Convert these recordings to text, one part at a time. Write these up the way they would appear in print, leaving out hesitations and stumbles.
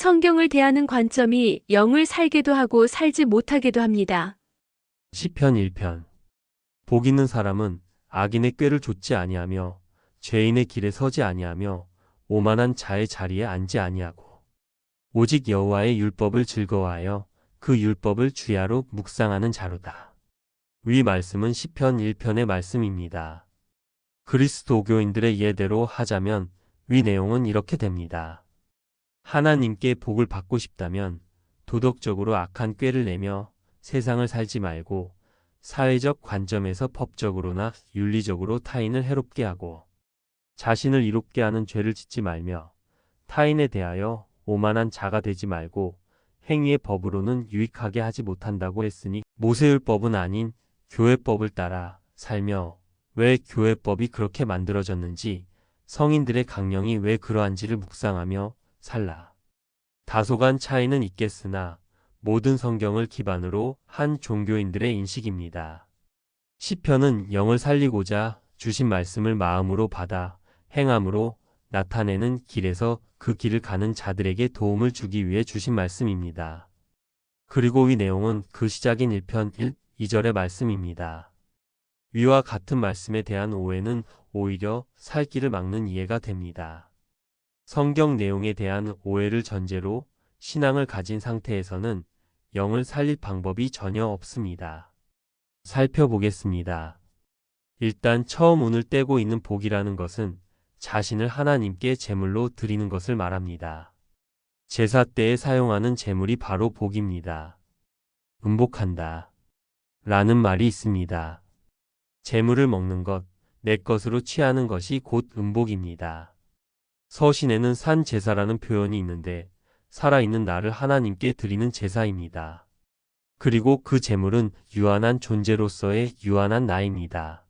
성경을 대하는 관점이 영을 살게도 하고 살지 못하게도 합니다. 시편 1편. 복 있는 사람은 악인의 꾀를 좇지 아니하며 죄인의 길에 서지 아니하며 오만한 자의 자리에 앉지 아니하고 오직 여호와의 율법을 즐거워하여 그 율법을 주야로 묵상하는 자로다. 위 말씀은 시편 1편의 말씀입니다. 그리스도교인들의 예대로 하자면 위 내용은 이렇게 됩니다. 하나님께 복을 받고 싶다면 도덕적으로 악한 꾀를 내며 세상을 살지 말고 사회적 관점에서 법적으로나 윤리적으로 타인을 해롭게 하고 자신을 이롭게 하는 죄를 짓지 말며 타인에 대하여 오만한 자가 되지 말고 행위의 법으로는 유익하게 하지 못한다고 했으니 모세율법은 아닌 교회법을 따라 살며 왜 교회법이 그렇게 만들어졌는지 성인들의 강령이 왜 그러한지를 묵상하며 살라. 다소간 차이는 있겠으나 모든 성경을 기반으로 한 종교인들의 인식입니다. 시편은 영을 살리고자 주신 말씀을 마음으로 받아 행함으로 나타내는 길에서 그 길을 가는 자들에게 도움을 주기 위해 주신 말씀입니다. 그리고 이 내용은 그 시작인 1편 1, 2절의 말씀입니다. 위와 같은 말씀에 대한 오해는 오히려 살 길을 막는 이해가 됩니다. 성경 내용에 대한 오해를 전제로 신앙을 가진 상태에서는 영을 살릴 방법이 전혀 없습니다. 살펴보겠습니다. 일단 처음 운을 떼고 있는 복이라는 것은 자신을 하나님께 제물로 드리는 것을 말합니다. 제사 때에 사용하는 제물이 바로 복입니다. 음복한다 라는 말이 있습니다. 제물을 먹는 것, 내 것으로 취하는 것이 곧 음복입니다. 서신에는 산 제사라는 표현이 있는데 살아있는 나를 하나님께 드리는 제사입니다. 그리고 그 제물은 유한한 존재로서의 유한한 나입니다.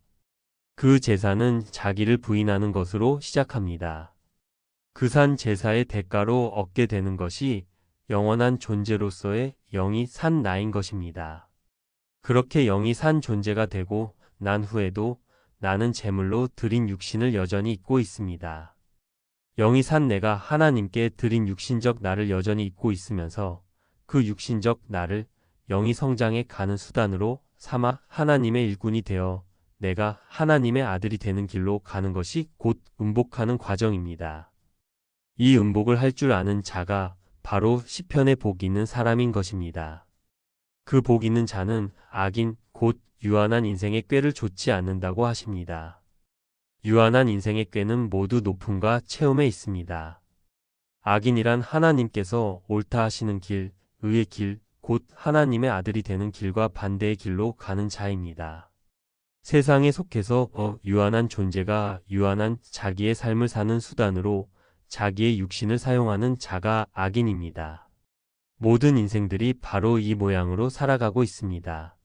그 제사는 자기를 부인하는 것으로 시작합니다. 그 산 제사의 대가로 얻게 되는 것이 영원한 존재로서의 영이 산 나인 것입니다. 그렇게 영이 산 존재가 되고 난 후에도 나는 제물로 드린 육신을 여전히 입고 있습니다. 영이 산 내가 하나님께 드린 육신적 나를 여전히 입고 있으면서 그 육신적 나를 영이 성장해 가는 수단으로 삼아 하나님의 일꾼이 되어 내가 하나님의 아들이 되는 길로 가는 것이 곧 음복하는 과정입니다. 이 음복을 할 줄 아는 자가 바로 시편에 복 있는 사람인 것입니다. 그 복 있는 자는 악인 곧 유한한 인생의 꾀를 좇지 않는다고 하십니다. 유한한 인생의 꾀는 모두 높음과 채움에 있습니다. 악인이란 하나님께서 옳다 하시는 길, 의의 길, 곧 하나님의 아들이 되는 길과 반대의 길로 가는 자입니다. 세상에 속해서 유한한 존재가 유한한 자기의 삶을 사는 수단으로 자기의 육신을 사용하는 자가 악인입니다. 모든 인생들이 바로 이 모양으로 살아가고 있습니다.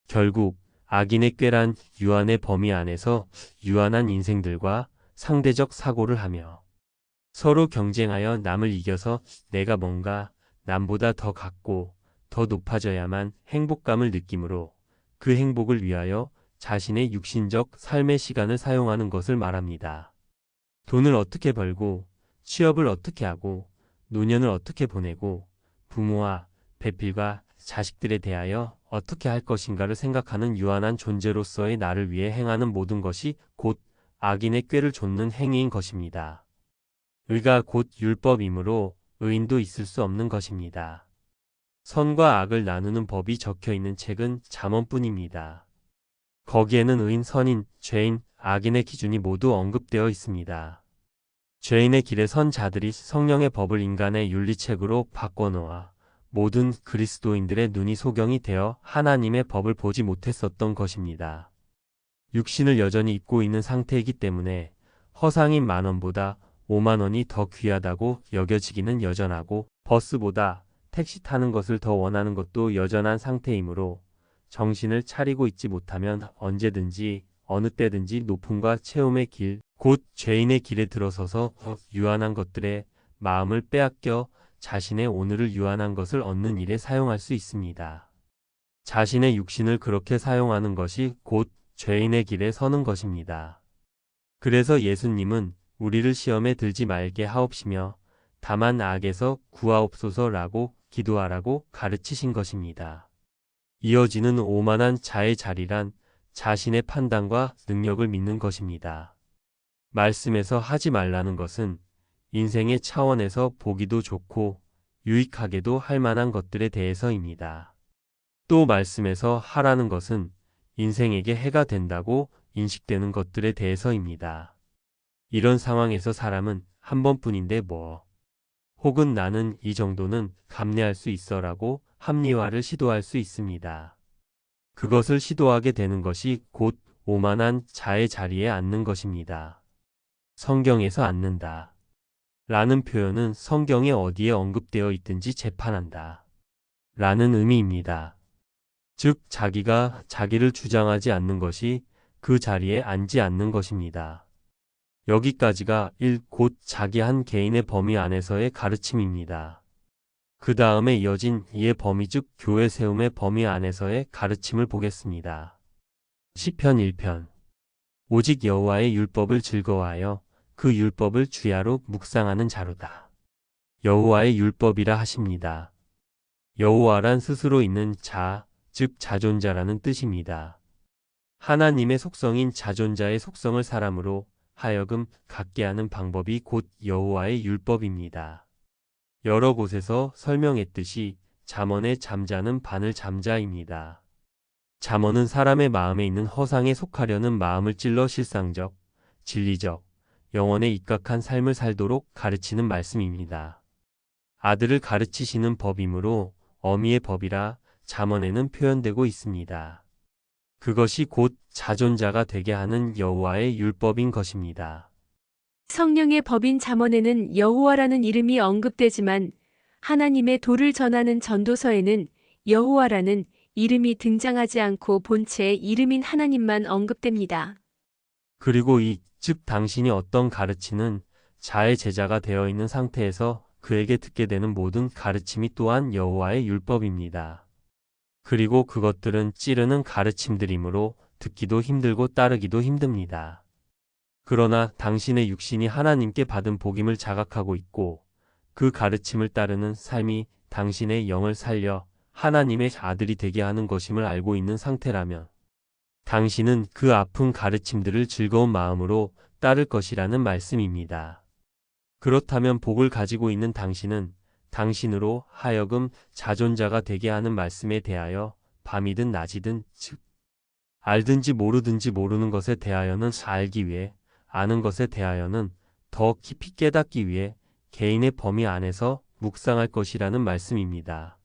결국 악인의 꾀란 유한의 범위 안에서 유한한 인생들과 상대적 사고를 하며 서로 경쟁하여 남을 이겨서 내가 뭔가 남보다 더 갖고 더 높아져야만 행복감을 느끼므로 그 행복을 위하여 자신의 육신적 삶의 시간을 사용하는 것을 말합니다. 돈을 어떻게 벌고 취업을 어떻게 하고 노년을 어떻게 보내고 부모와 배필과 자식들에 대하여 어떻게 할 것인가를 생각하는 유한한 존재로서의 나를 위해 행하는 모든 것이 곧 악인의 꾀를 좇는 행위인 것입니다. 의가 곧 율법이므로 의인도 있을 수 없는 것입니다. 선과 악을 나누는 법이 적혀 있는 책은 잠언뿐입니다. 거기에는 의인, 선인, 죄인, 악인의 기준이 모두 언급되어 있습니다. 죄인의 길에 선 자들이 성령의 법을 인간의 윤리책으로 바꿔놓아 모든 그리스도인들의 눈이 소경이 되어 하나님의 법을 보지 못했었던 것입니다. 육신을 여전히 입고 있는 상태이기 때문에 허상인 10,000원보다 50,000원이 더 귀하다고 여겨지기는 여전하고 버스보다 택시 타는 것을 더 원하는 것도 여전한 상태이므로 정신을 차리고 있지 못하면 언제든지 어느 때든지 높음과 채움의 길, 곧 죄인의 길에 들어서서 유한한 것들에 마음을 빼앗겨 자신의 오늘을 유한한 것을 얻는 일에 사용할 수 있습니다. 자신의 육신을 그렇게 사용하는 것이 곧 죄인의 길에 서는 것입니다. 그래서 예수님은 우리를 시험에 들지 말게 하옵시며 다만 악에서 구하옵소서라고 기도하라고 가르치신 것입니다. 이어지는 오만한 자의 자리란 자신의 판단과 능력을 믿는 것입니다. 말씀에서 하지 말라는 것은 인생의 차원에서 보기도 좋고 유익하게도 할 만한 것들에 대해서입니다. 또 말씀에서 하라는 것은 인생에게 해가 된다고 인식되는 것들에 대해서입니다. 이런 상황에서 사람은 한 번뿐인데 혹은 나는 이 정도는 감내할 수 있어라고 합리화를 시도할 수 있습니다. 그것을 시도하게 되는 것이 곧 오만한 자의 자리에 앉는 것입니다. 성경에서 앉는다 라는 표현은 성경에 어디에 언급되어 있든지 재판한다 라는 의미입니다. 즉 자기가 자기를 주장하지 않는 것이 그 자리에 앉지 않는 것입니다. 여기까지가 곧 자기 한 개인의 범위 안에서의 가르침입니다. 그 다음에 이어진 이의 범위 즉 교회 세움의 범위 안에서의 가르침을 보겠습니다. 시편 1편 오직 여호와의 율법을 즐거워하여 그 율법을 주야로 묵상하는 자로다. 여호와의 율법이라 하십니다. 여호와란 스스로 있는 자, 즉 자존자라는 뜻입니다. 하나님의 속성인 자존자의 속성을 사람으로 하여금 갖게 하는 방법이 곧 여호와의 율법입니다. 여러 곳에서 설명했듯이 잠언의 잠자는 바늘 잠자입니다. 잠언은 사람의 마음에 있는 허상에 속하려는 마음을 찔러 실상적, 진리적, 영혼에 입각한 삶을 살도록 가르치는 말씀입니다. 아들을 가르치시는 법이므로 어미의 법이라 잠언에는 표현되고 있습니다. 그것이 곧 자존자가 되게 하는 여호와의 율법인 것입니다. 성령의 법인 잠언에는 여호와라는 이름이 언급되지만 하나님의 도를 전하는 전도서에는 여호와라는 이름이 등장하지 않고 본체의 이름인 하나님만 언급됩니다. 그리고 즉 당신이 어떤 가르치는 자의 제자가 되어 있는 상태에서 그에게 듣게 되는 모든 가르침이 또한 여호와의 율법입니다. 그리고 그것들은 찌르는 가르침들이므로 듣기도 힘들고 따르기도 힘듭니다. 그러나 당신의 육신이 하나님께 받은 복임을 자각하고 있고 그 가르침을 따르는 삶이 당신의 영을 살려 하나님의 아들이 되게 하는 것임을 알고 있는 상태라면 당신은 그 아픈 가르침들을 즐거운 마음으로 따를 것이라는 말씀입니다. 그렇다면 복을 가지고 있는 당신은 당신으로 하여금 자존자가 되게 하는 말씀에 대하여 밤이든 낮이든 즉 알든지 모르든지 모르는 것에 대하여는 알기 위해 아는 것에 대하여는 더 깊이 깨닫기 위해 개인의 범위 안에서 묵상할 것이라는 말씀입니다.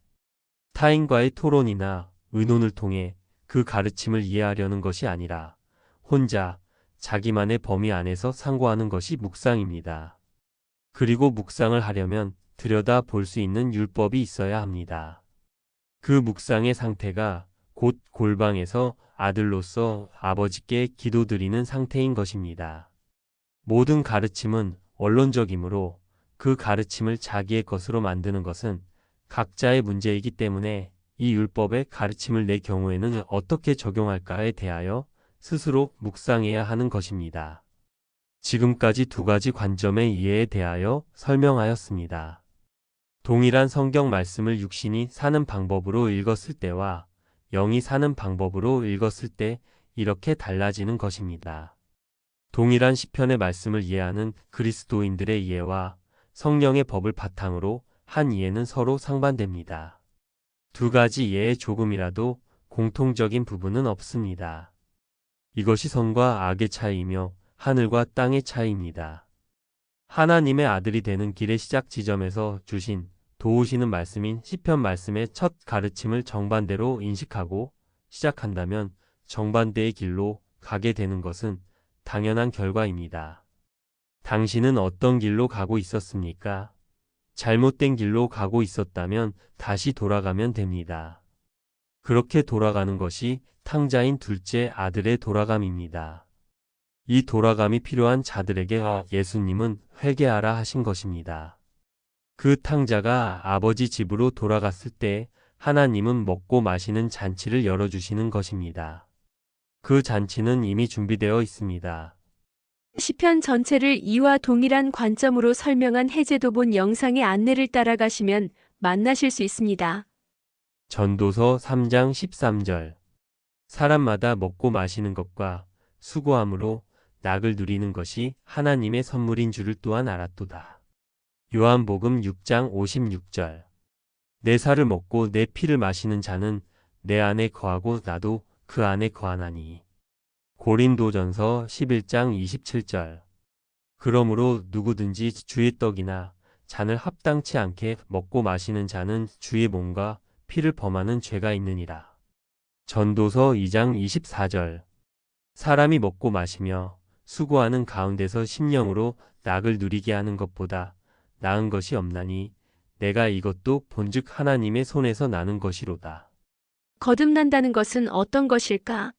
타인과의 토론이나 의논을 통해 그 가르침을 이해하려는 것이 아니라 혼자 자기만의 범위 안에서 상고하는 것이 묵상입니다. 그리고 묵상을 하려면 들여다 볼 수 있는 율법이 있어야 합니다. 그 묵상의 상태가 곧 골방에서 아들로서 아버지께 기도드리는 상태인 것입니다. 모든 가르침은 원론적이므로 그 가르침을 자기의 것으로 만드는 것은 각자의 문제이기 때문에 이 율법의 가르침을 내 경우에는 어떻게 적용할까에 대하여 스스로 묵상해야 하는 것입니다. 지금까지 두 가지 관점의 이해에 대하여 설명하였습니다. 동일한 성경 말씀을 육신이 사는 방법으로 읽었을 때와 영이 사는 방법으로 읽었을 때 이렇게 달라지는 것입니다. 동일한 시편의 말씀을 이해하는 그리스도인들의 이해와 성령의 법을 바탕으로 한 이해는 서로 상반됩니다. 두 가지 이해에 조금이라도 공통적인 부분은 없습니다. 이것이 선과 악의 차이이며 하늘과 땅의 차이입니다. 하나님의 아들이 되는 길의 시작 지점에서 주신 도우시는 말씀인 시편 말씀의 첫 가르침을 정반대로 인식하고 시작한다면 정반대의 길로 가게 되는 것은 당연한 결과입니다. 당신은 어떤 길로 가고 있었습니까? 잘못된 길로 가고 있었다면 다시 돌아가면 됩니다. 그렇게 돌아가는 것이 탕자인 둘째 아들의 돌아감입니다. 이 돌아감이 필요한 자들에게 예수님은 회개하라 하신 것입니다. 그 탕자가 아버지 집으로 돌아갔을 때 하나님은 먹고 마시는 잔치를 열어주시는 것입니다. 그 잔치는 이미 준비되어 있습니다. 시편 전체를 이와 동일한 관점으로 설명한 해제도본 영상의 안내를 따라가시면 만나실 수 있습니다. 전도서 3장 13절. 사람마다 먹고 마시는 것과 수고함으로 낙을 누리는 것이 하나님의 선물인 줄을 또한 알았도다. 요한복음 6장 56절. 내 살을 먹고 내 피를 마시는 자는 내 안에 거하고 나도 그 안에 거하나니. 고린도전서 11장 27절. 그러므로 누구든지 주의 떡이나 잔을 합당치 않게 먹고 마시는 자는 주의 몸과 피를 범하는 죄가 있느니라. 전도서 2장 24절. 사람이 먹고 마시며 수고하는 가운데서 심령으로 낙을 누리게 하는 것보다 나은 것이 없나니 내가 이것도 본즉 하나님의 손에서 나는 것이로다. 거듭난다는 것은 어떤 것일까?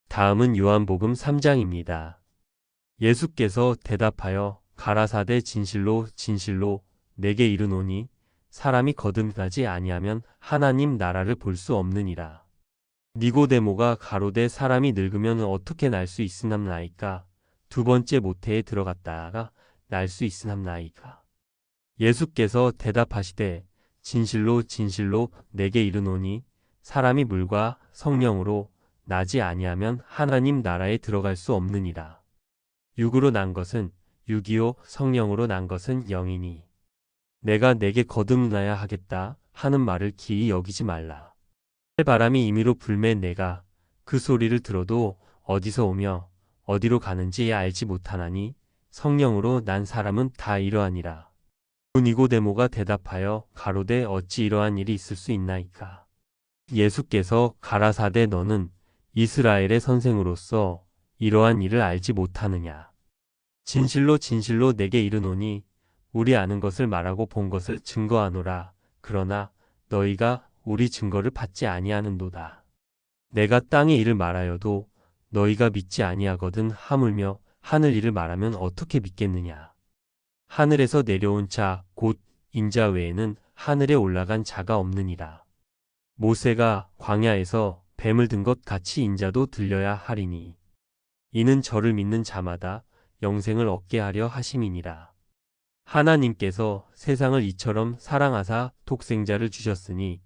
다음은 요한복음 3장입니다. 예수께서 대답하여 가라사대 진실로 진실로 내게 이르노니 사람이 거듭나지 아니하면 하나님 나라를 볼 수 없느니라. 니고데모가 가로되 사람이 늙으면 어떻게 날 수 있으나이까? 두 번째 모태에 들어갔다가 날 수 있으나이까? 예수께서 대답하시되 진실로 진실로 내게 이르노니 사람이 물과 성령으로 나지 아니하면 하나님 나라에 들어갈 수 없느니라. 육으로 난 것은 육이요 성령으로 난 것은 영이니 내가 내게 거듭나야 하겠다 하는 말을 기이 여기지 말라. 바람이 임의로 불매 내가 그 소리를 들어도 어디서 오며 어디로 가는지 알지 못하나니 성령으로 난 사람은 다 이러하니라. 니고데모가 대답하여 가로되 어찌 이러한 일이 있을 수 있나이까? 예수께서 가라사대 너는 이스라엘의 선생으로서 이러한 일을 알지 못하느냐? 진실로 진실로 내게 이르노니 우리 아는 것을 말하고 본 것을 증거하노라. 그러나 너희가 우리 증거를 받지 아니하는도다. 내가 땅의 일을 말하여도 너희가 믿지 아니하거든 하물며 하늘 일을 말하면 어떻게 믿겠느냐? 하늘에서 내려온 자 곧 인자 외에는 하늘에 올라간 자가 없느니라. 모세가 광야에서 뱀을 든 것 같이 인자도 들려야 하리니 이는 저를 믿는 자마다 영생을 얻게 하려 하심이니라. 하나님께서 세상을 이처럼 사랑하사 독생자를 주셨으니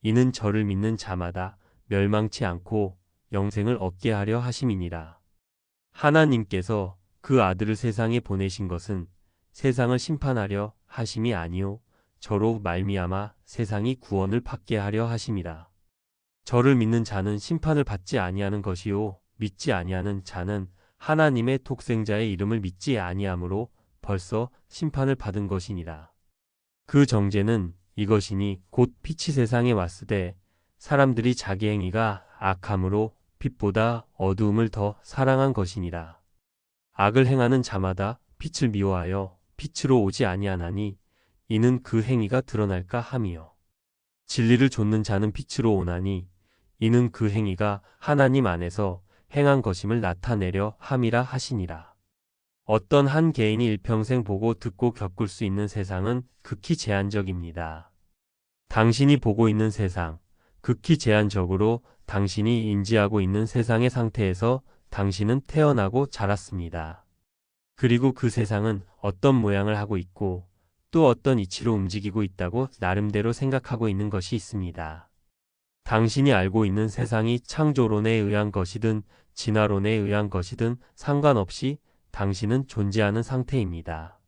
이는 저를 믿는 자마다 멸망치 않고 영생을 얻게 하려 하심이니라. 하나님께서 그 아들을 세상에 보내신 것은 세상을 심판하려 하심이 아니요 저로 말미암아 세상이 구원을 받게 하려 하심이라. 저를 믿는 자는 심판을 받지 아니하는 것이요 믿지 아니하는 자는 하나님의 독생자의 이름을 믿지 아니하므로 벌써 심판을 받은 것이니라. 그 정죄는 이것이니 곧 빛이 세상에 왔으되 사람들이 자기 행위가 악함으로 빛보다 어두움을 더 사랑한 것이니라. 악을 행하는 자마다 빛을 미워하여 빛으로 오지 아니하나니 이는 그 행위가 드러날까 함이요. 진리를 좇는 자는 빛으로 오나니 이는 그 행위가 하나님 안에서 행한 것임을 나타내려 함이라 하시니라. 어떤 한 개인이 일평생 보고 듣고 겪을 수 있는 세상은 극히 제한적입니다. 당신이 보고 있는 세상, 극히 제한적으로 당신이 인지하고 있는 세상의 상태에서 당신은 태어나고 자랐습니다. 그리고 그 세상은 어떤 모양을 하고 있고 또 어떤 이치로 움직이고 있다고 나름대로 생각하고 있는 것이 있습니다. 당신이 알고 있는 세상이 창조론에 의한 것이든 진화론에 의한 것이든 상관없이 당신은 존재하는 상태입니다.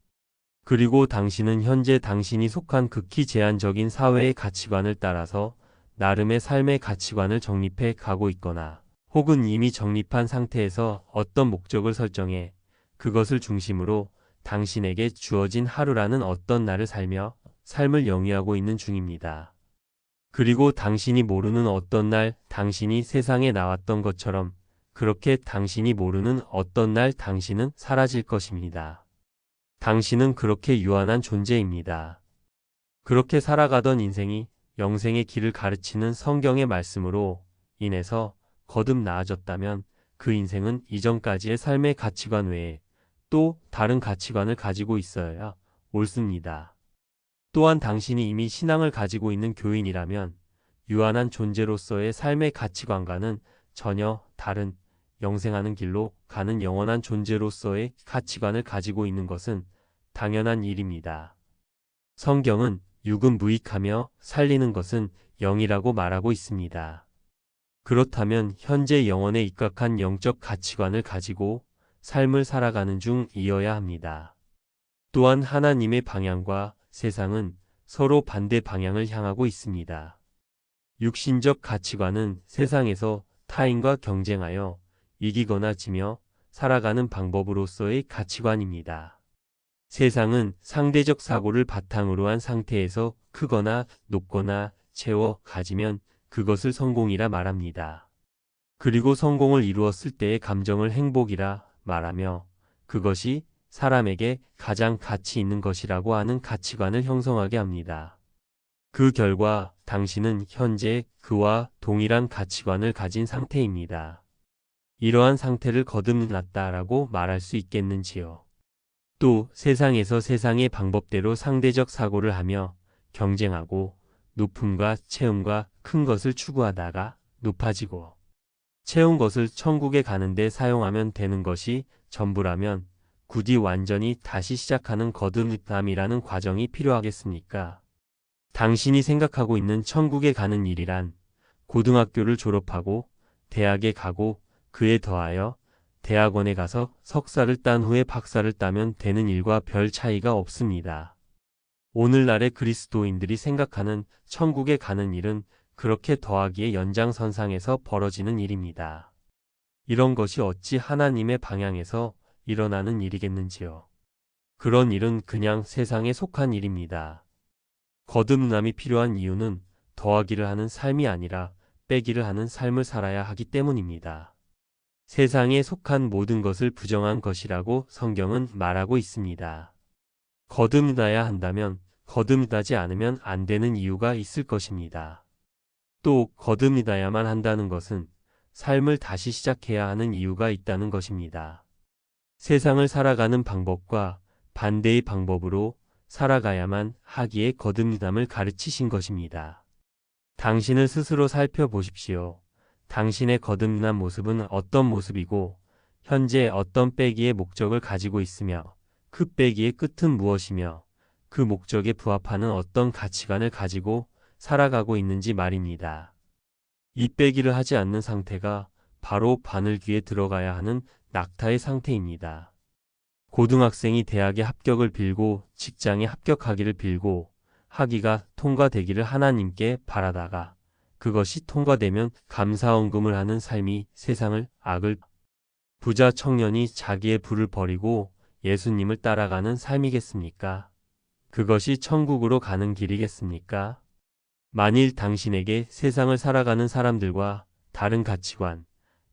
그리고 당신은 현재 당신이 속한 극히 제한적인 사회의 가치관을 따라서 나름의 삶의 가치관을 정립해 가고 있거나 혹은 이미 정립한 상태에서 어떤 목적을 설정해 그것을 중심으로 당신에게 주어진 하루라는 어떤 날을 살며 삶을 영위하고 있는 중입니다. 그리고 당신이 모르는 어떤 날 당신이 세상에 나왔던 것처럼 그렇게 당신이 모르는 어떤 날 당신은 사라질 것입니다. 당신은 그렇게 유한한 존재입니다. 그렇게 살아가던 인생이 영생의 길을 가르치는 성경의 말씀으로 인해서 거듭 나아졌다면 그 인생은 이전까지의 삶의 가치관 외에 또 다른 가치관을 가지고 있어야 옳습니다. 또한 당신이 이미 신앙을 가지고 있는 교인이라면 유한한 존재로서의 삶의 가치관과는 전혀 다른 영생하는 길로 가는 영원한 존재로서의 가치관을 가지고 있는 것은 당연한 일입니다. 성경은 육은 무익하며 살리는 것은 영이라고 말하고 있습니다. 그렇다면 현재 영혼에 입각한 영적 가치관을 가지고 삶을 살아가는 중이어야 합니다. 또한 하나님의 방향과 세상은 서로 반대 방향을 향하고 있습니다. 육신적 가치관은 세상에서 타인과 경쟁하여 이기거나 지며 살아가는 방법으로서의 가치관입니다. 세상은 상대적 사고를 바탕으로 한 상태에서 크거나 높거나 채워 가지면 그것을 성공이라 말합니다. 그리고 성공을 이루었을 때의 감정을 행복이라 말하며 그것이 사람에게 가장 가치 있는 것이라고 하는 가치관을 형성하게 합니다. 그 결과 당신은 현재 그와 동일한 가치관을 가진 상태입니다. 이러한 상태를 거듭났다라고 말할 수 있겠는지요? 또 세상에서 세상의 방법대로 상대적 사고를 하며 경쟁하고 높음과 채움과 큰 것을 추구하다가 높아지고 채운 것을 천국에 가는데 사용하면 되는 것이 전부라면 굳이 완전히 다시 시작하는 거듭남이라는 과정이 필요하겠습니까? 당신이 생각하고 있는 천국에 가는 일이란 고등학교를 졸업하고 대학에 가고 그에 더하여 대학원에 가서 석사를 딴 후에 박사를 따면 되는 일과 별 차이가 없습니다. 오늘날의 그리스도인들이 생각하는 천국에 가는 일은 그렇게 더하기의 연장선상에서 벌어지는 일입니다. 이런 것이 어찌 하나님의 방향에서 일어나는 일이겠는지요. 그런 일은 그냥 세상에 속한 일입니다. 거듭남이 필요한 이유는 더하기를 하는 삶이 아니라 빼기를 하는 삶을 살아야 하기 때문입니다. 세상에 속한 모든 것을 부정한 것이라고 성경은 말하고 있습니다. 거듭나야 한다면 거듭나지 않으면 안 되는 이유가 있을 것입니다. 또 거듭나야만 한다는 것은 삶을 다시 시작해야 하는 이유가 있다는 것입니다. 세상을 살아가는 방법과 반대의 방법으로 살아가야만 하기에 거듭남을 가르치신 것입니다. 당신을 스스로 살펴보십시오. 당신의 거듭난 모습은 어떤 모습이고 현재 어떤 빼기의 목적을 가지고 있으며 그 빼기의 끝은 무엇이며 그 목적에 부합하는 어떤 가치관을 가지고 살아가고 있는지 말입니다. 이 빼기를 하지 않는 상태가 바로 바늘귀에 들어가야 하는 낙타의 상태입니다. 고등학생이 대학에 합격을 빌고 직장에 합격하기를 빌고 학위가 통과되기를 하나님께 바라다가 그것이 통과되면 감사언금을 하는 삶이 세상을 악을 부자 청년이 자기의 부를 버리고 예수님을 따라가는 삶이겠습니까? 그것이 천국으로 가는 길이겠습니까? 만일 당신에게 세상을 살아가는 사람들과 다른 가치관,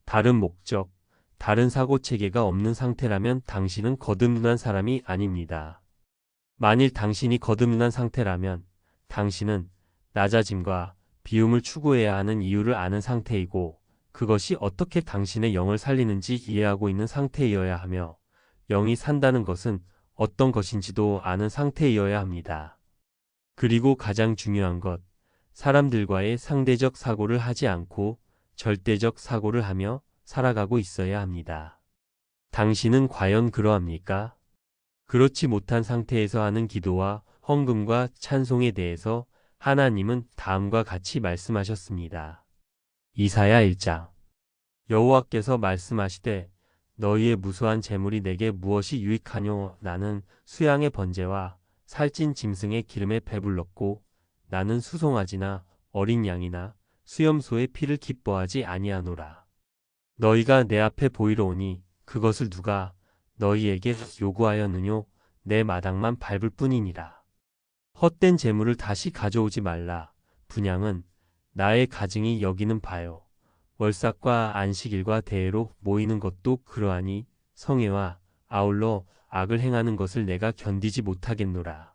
다른 목적, 다른 사고체계가 없는 상태라면 당신은 거듭난 사람이 아닙니다. 만일 당신이 거듭난 상태라면 당신은 낮아짐과 비움을 추구해야 하는 이유를 아는 상태이고 그것이 어떻게 당신의 영을 살리는지 이해하고 있는 상태이어야 하며 영이 산다는 것은 어떤 것인지도 아는 상태이어야 합니다. 그리고 가장 중요한 것, 사람들과의 상대적 사고를 하지 않고 절대적 사고를 하며 살아가고 있어야 합니다. 당신은 과연 그러합니까? 그렇지 못한 상태에서 하는 기도와 헌금과 찬송에 대해서 하나님은 다음과 같이 말씀하셨습니다. 이사야 1장 여호와께서 말씀하시되 너희의 무수한 재물이 내게 무엇이 유익하뇨? 나는 수양의 번제와 살찐 짐승의 기름에 배불렀고 나는 수송아지나 어린 양이나 수염소의 피를 기뻐하지 아니하노라. 너희가 내 앞에 보이러 오니 그것을 누가 너희에게 요구하였느뇨? 내 마당만 밟을 뿐이니라. 헛된 재물을 다시 가져오지 말라. 분향은 나의 가증이 여기는 바요. 월삭과 안식일과 대회로 모이는 것도 그러하니 성회와 아울러 악을 행하는 것을 내가 견디지 못하겠노라.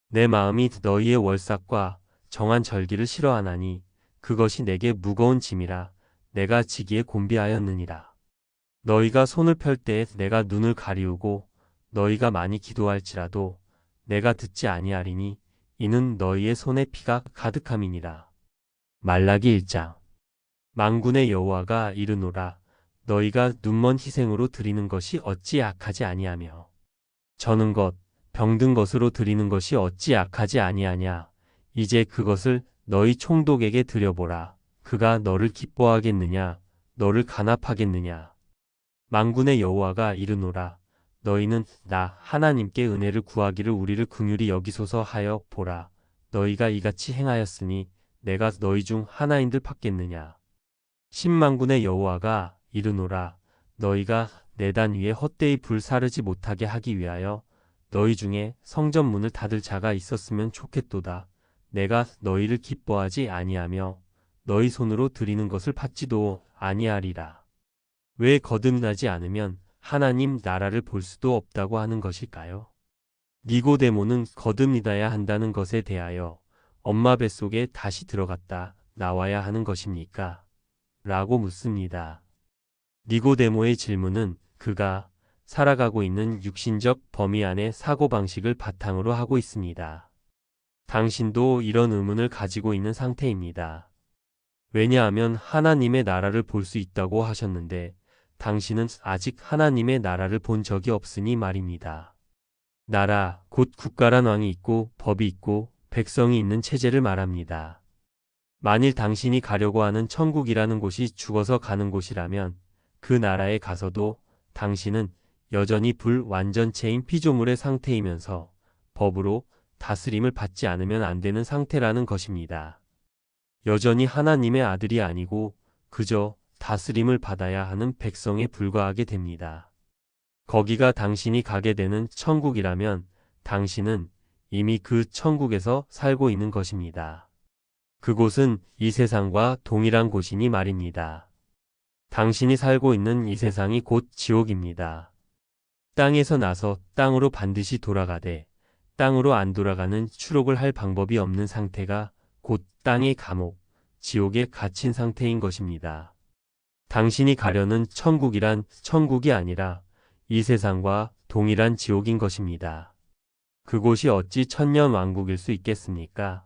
내 마음이 너희의 월삭과 정한 절기를 싫어하나니 그것이 내게 무거운 짐이라 내가 지기에 곤비하였느니라. 너희가 손을 펼 때에 내가 눈을 가리우고 너희가 많이 기도할지라도 내가 듣지 아니하리니 이는 너희의 손에 피가 가득함이니라. 말라기 1장 만군의 여호와가 이르노라. 너희가 눈먼 희생으로 드리는 것이 어찌 악하지 아니하며 저는 것 병든 것으로 드리는 것이 어찌 악하지 아니하냐. 이제 그것을 너희 총독에게 드려보라. 그가 너를 기뻐하겠느냐 너를 간합하겠느냐. 만군의 여호와가 이르노라. 너희는 나 하나님께 은혜를 구하기를 우리를 긍휼히 여기소서 하여 보라. 너희가 이같이 행하였으니 내가 너희 중 하나인들 받겠느냐. 신만군의 여호와가 이르노라. 너희가 내 단 위에 헛되이 불 사르지 못하게 하기 위하여 너희 중에 성전 문을 닫을 자가 있었으면 좋겠도다. 내가 너희를 기뻐하지 아니하며 너희 손으로 드리는 것을 받지도 아니하리라. 왜 거듭나지 않으면 하나님 나라를 볼 수도 없다고 하는 것일까요? 니고데모는 거듭나야 한다는 것에 대하여 엄마 뱃속에 다시 들어갔다 나와야 하는 것입니까? 라고 묻습니다. 니고데모의 질문은 그가 살아가고 있는 육신적 범위 안의 사고방식을 바탕으로 하고 있습니다. 당신도 이런 의문을 가지고 있는 상태입니다. 왜냐하면 하나님의 나라를 볼 수 있다고 하셨는데 당신은 아직 하나님의 나라를 본 적이 없으니 말입니다. 나라, 곧 국가란 왕이 있고 법이 있고 백성이 있는 체제를 말합니다. 만일 당신이 가려고 하는 천국이라는 곳이 죽어서 가는 곳이라면 그 나라에 가서도 당신은 여전히 불완전체인 피조물의 상태이면서 법으로 다스림을 받지 않으면 안 되는 상태라는 것입니다. 여전히 하나님의 아들이 아니고 그저 다스림을 받아야 하는 백성에 불과하게 됩니다. 거기가 당신이 가게 되는 천국이라면 당신은 이미 그 천국에서 살고 있는 것입니다. 그곳은 이 세상과 동일한 곳이니 말입니다. 당신이 살고 있는 이 세상이 곧 지옥입니다. 땅에서 나서 땅으로 반드시 돌아가되 땅으로 안 돌아가는 추록을 할 방법이 없는 상태가 곧 땅의 감옥, 지옥에 갇힌 상태인 것입니다. 당신이 가려는 천국이란 천국이 아니라 이 세상과 동일한 지옥인 것입니다. 그곳이 어찌 천년왕국일 수 있겠습니까?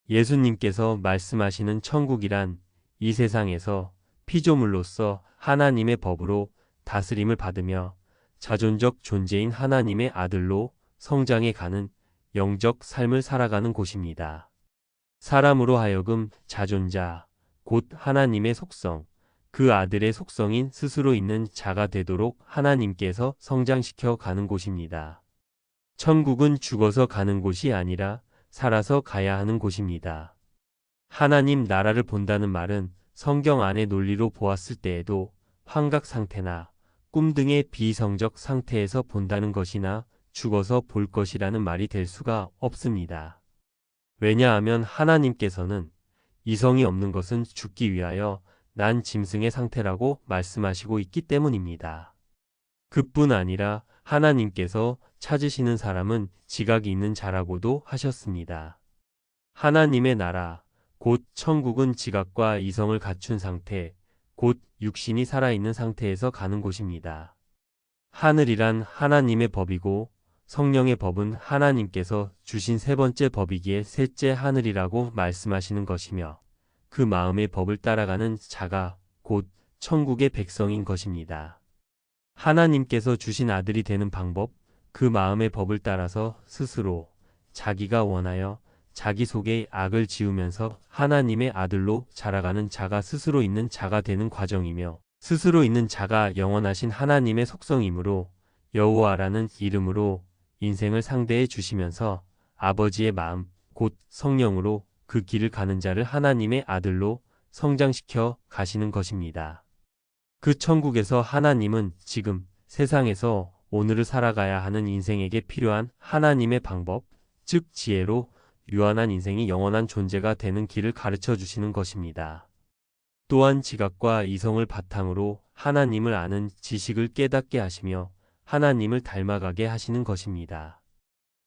예수님께서 말씀하시는 천국이란 이 세상에서 피조물로서 하나님의 법으로 다스림을 받으며 자존적 존재인 하나님의 아들로 성장해 가는 영적 삶을 살아가는 곳입니다. 사람으로 하여금 자존자, 곧 하나님의 속성, 그 아들의 속성인 스스로 있는 자가 되도록 하나님께서 성장시켜 가는 곳입니다. 천국은 죽어서 가는 곳이 아니라 살아서 가야 하는 곳입니다. 하나님 나라를 본다는 말은 성경 안의 논리로 보았을 때에도 환각 상태나 꿈 등의 비성적 상태에서 본다는 것이나 죽어서 볼 것이라는 말이 될 수가 없습니다. 왜냐하면 하나님께서는 이성이 없는 것은 죽기 위하여 난 짐승의 상태라고 말씀하시고 있기 때문입니다. 그뿐 아니라 하나님께서 찾으시는 사람은 지각이 있는 자라고도 하셨습니다. 하나님의 나라, 곧 천국은 지각과 이성을 갖춘 상태, 곧 육신이 살아있는 상태에서 가는 곳입니다. 하늘이란 하나님의 법이고 성령의 법은 하나님께서 주신 세 번째 법이기에 셋째 하늘이라고 말씀하시는 것이며 그 마음의 법을 따라가는 자가 곧 천국의 백성인 것입니다. 하나님께서 주신 아들이 되는 방법, 그 마음의 법을 따라서 스스로 자기가 원하여 자기 속에 악을 지우면서 하나님의 아들로 자라가는 자가 스스로 있는 자가 되는 과정이며 스스로 있는 자가 영원하신 하나님의 속성이므로 여호와라는 이름으로 인생을 상대해 주시면서 아버지의 마음, 곧 성령으로 그 길을 가는 자를 하나님의 아들로 성장시켜 가시는 것입니다. 그 천국에서 하나님은 지금 세상에서 오늘을 살아가야 하는 인생에게 필요한 하나님의 방법, 즉 지혜로 유한한 인생이 영원한 존재가 되는 길을 가르쳐 주시는 것입니다. 또한 지각과 이성을 바탕으로 하나님을 아는 지식을 깨닫게 하시며 하나님을 닮아가게 하시는 것입니다.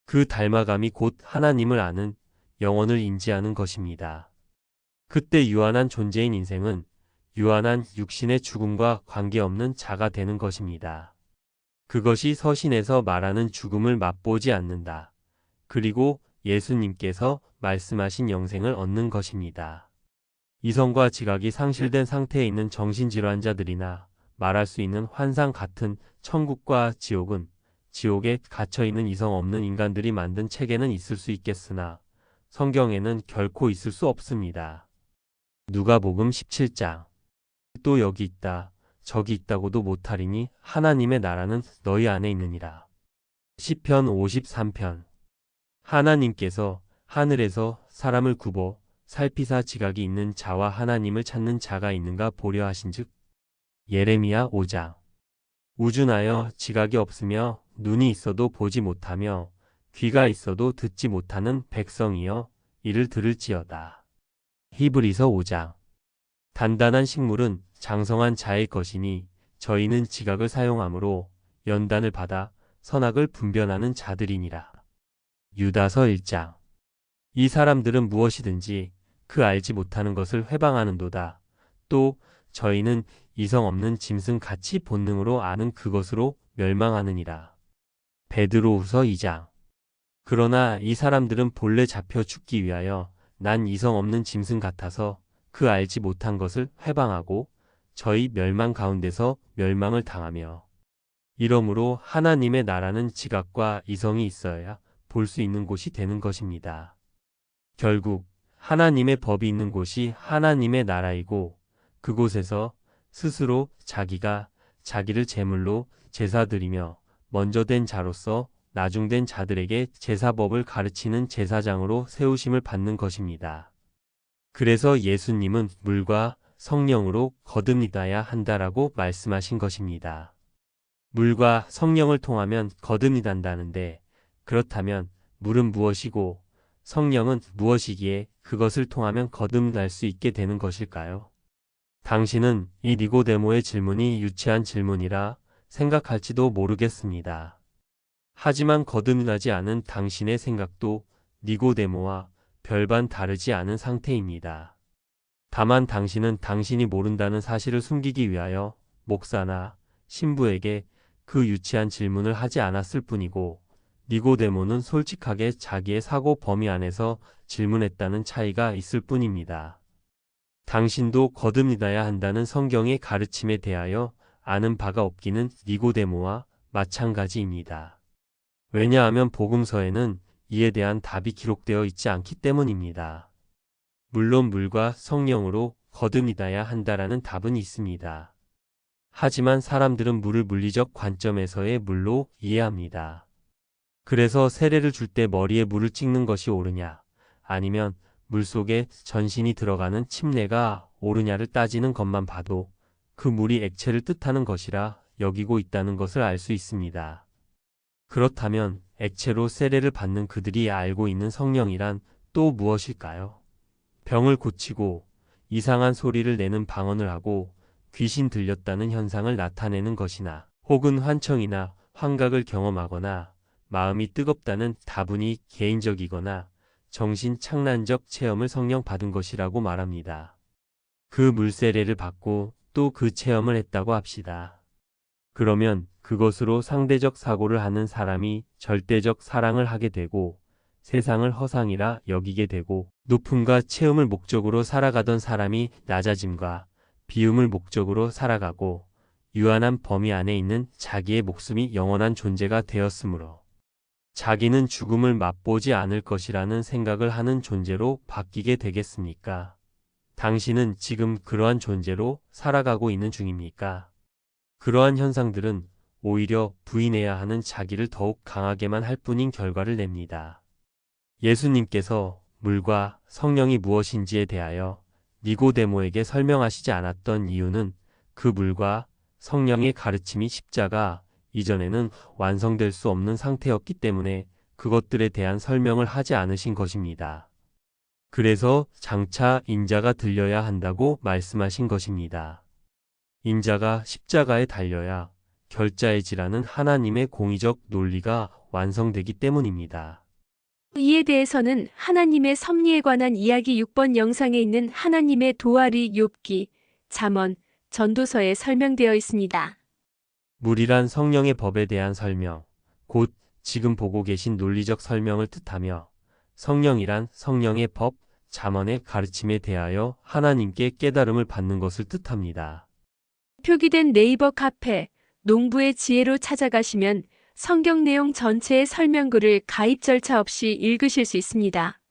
그 닮아감이 곧 하나님을 아는 영혼을 인지하는 것입니다. 그때 유한한 존재인 인생은 유한한 육신의 죽음과 관계없는 자가 되는 것입니다. 그것이 서신에서 말하는 죽음을 맛보지 않는다. 그리고 예수님께서 말씀하신 영생을 얻는 것입니다. 이성과 지각이 상실된 상태에 있는 정신질환자들이나 말할 수 있는 환상 같은 천국과 지옥은 지옥에 갇혀있는 이성 없는 인간들이 만든 책에는 있을 수 있겠으나 성경에는 결코 있을 수 없습니다. 누가복음 17장. 또 여기 있다, 저기 있다고도 못하리니 하나님의 나라는 너희 안에 있느니라. 시편 53편. 하나님께서 하늘에서 사람을 굽어 살피사 지각이 있는 자와 하나님을 찾는 자가 있는가 보려 하신즉. 예레미야 5장. 우준하여 지각이 없으며 눈이 있어도 보지 못하며 귀가 있어도 듣지 못하는 백성이여 이를 들을지어다. 히브리서 5장. 단단한 식물은 장성한 자의 것이니 저희는 지각을 사용함으로 연단을 받아 선악을 분별하는 자들이니라. 유다서 1장. 이 사람들은 무엇이든지 그 알지 못하는 것을 회방하는도다. 또 저희는 이성 없는 짐승 같이 본능으로 아는 그것으로 멸망하느니라. 베드로후서 2장. 그러나 이 사람들은 본래 잡혀 죽기 위하여 난 이성 없는 짐승 같아서 그 알지 못한 것을 회방하고 저희 멸망 가운데서 멸망을 당하며 이러므로 하나님의 나라는 지각과 이성이 있어야 볼 수 있는 곳이 되는 것입니다. 결국 하나님의 법이 있는 곳이 하나님의 나라이고 그곳에서 스스로 자기가 자기를 제물로 제사드리며 먼저 된 자로서 나중된 자들에게 제사법을 가르치는 제사장으로 세우심을 받는 것입니다. 그래서 예수님은 물과 성령으로 거듭나야 한다라고 말씀하신 것입니다. 물과 성령을 통하면 거듭난다는데 그렇다면 물은 무엇이고 성령은 무엇이기에 그것을 통하면 거듭날 수 있게 되는 것일까요? 당신은 이 니고데모의 질문이 유치한 질문이라 생각할지도 모르겠습니다. 하지만 거듭나지 않은 당신의 생각도 니고데모와 별반 다르지 않은 상태입니다. 다만 당신은 당신이 모른다는 사실을 숨기기 위하여 목사나 신부에게 그 유치한 질문을 하지 않았을 뿐이고 니고데모는 솔직하게 자기의 사고 범위 안에서 질문했다는 차이가 있을 뿐입니다. 당신도 거듭나야 한다는 성경의 가르침에 대하여 아는 바가 없기는 니고데모와 마찬가지입니다. 왜냐하면 복음서에는 이에 대한 답이 기록되어 있지 않기 때문입니다. 물론 물과 성령으로 거듭나야 한다라는 답은 있습니다. 하지만 사람들은 물을 물리적 관점에서의 물로 이해합니다. 그래서 세례를 줄 때 머리에 물을 찍는 것이 옳으냐, 아니면 물속에 전신이 들어가는 침례가 옳으냐를 따지는 것만 봐도 그 물이 액체를 뜻하는 것이라 여기고 있다는 것을 알 수 있습니다. 그렇다면 액체로 세례를 받는 그들이 알고 있는 성령이란 또 무엇일까요? 병을 고치고 이상한 소리를 내는 방언을 하고 귀신 들렸다는 현상을 나타내는 것이나 혹은 환청이나 환각을 경험하거나 마음이 뜨겁다는 다분히 개인적이거나 정신착란적 체험을 성령 받은 것이라고 말합니다. 그 물세례를 받고 또 그 체험을 했다고 합시다. 그러면 그것으로 상대적 사고를 하는 사람이 절대적 사랑을 하게 되고 세상을 허상이라 여기게 되고 높음과 체험을 목적으로 살아가던 사람이 낮아짐과 비움을 목적으로 살아가고 유한한 범위 안에 있는 자기의 목숨이 영원한 존재가 되었으므로 자기는 죽음을 맛보지 않을 것이라는 생각을 하는 존재로 바뀌게 되겠습니까? 당신은 지금 그러한 존재로 살아가고 있는 중입니까? 그러한 현상들은 오히려 부인해야 하는 자기를 더욱 강하게만 할 뿐인 결과를 냅니다. 예수님께서 물과 성령이 무엇인지에 대하여 니고데모에게 설명하시지 않았던 이유는 그 물과 성령의 가르침이 십자가 이전에는 완성될 수 없는 상태였기 때문에 그것들에 대한 설명을 하지 않으신 것입니다. 그래서 장차 인자가 들려야 한다고 말씀하신 것입니다. 인자가 십자가에 달려야 결자해지라는 하나님의 공의적 논리가 완성되기 때문입니다. 이에 대해서는 하나님의 섭리에 관한 이야기 6번 영상에 있는 하나님의 도아리 욥기, 잠언, 전도서에 설명되어 있습니다. 물이란 성령의 법에 대한 설명, 곧 지금 보고 계신 논리적 설명을 뜻하며 성령이란 성령의 법, 잠언의 가르침에 대하여 하나님께 깨달음을 받는 것을 뜻합니다. 표기된 네이버 카페 농부의 지혜로 찾아가시면 성경 내용 전체의 설명글을 가입 절차 없이 읽으실 수 있습니다.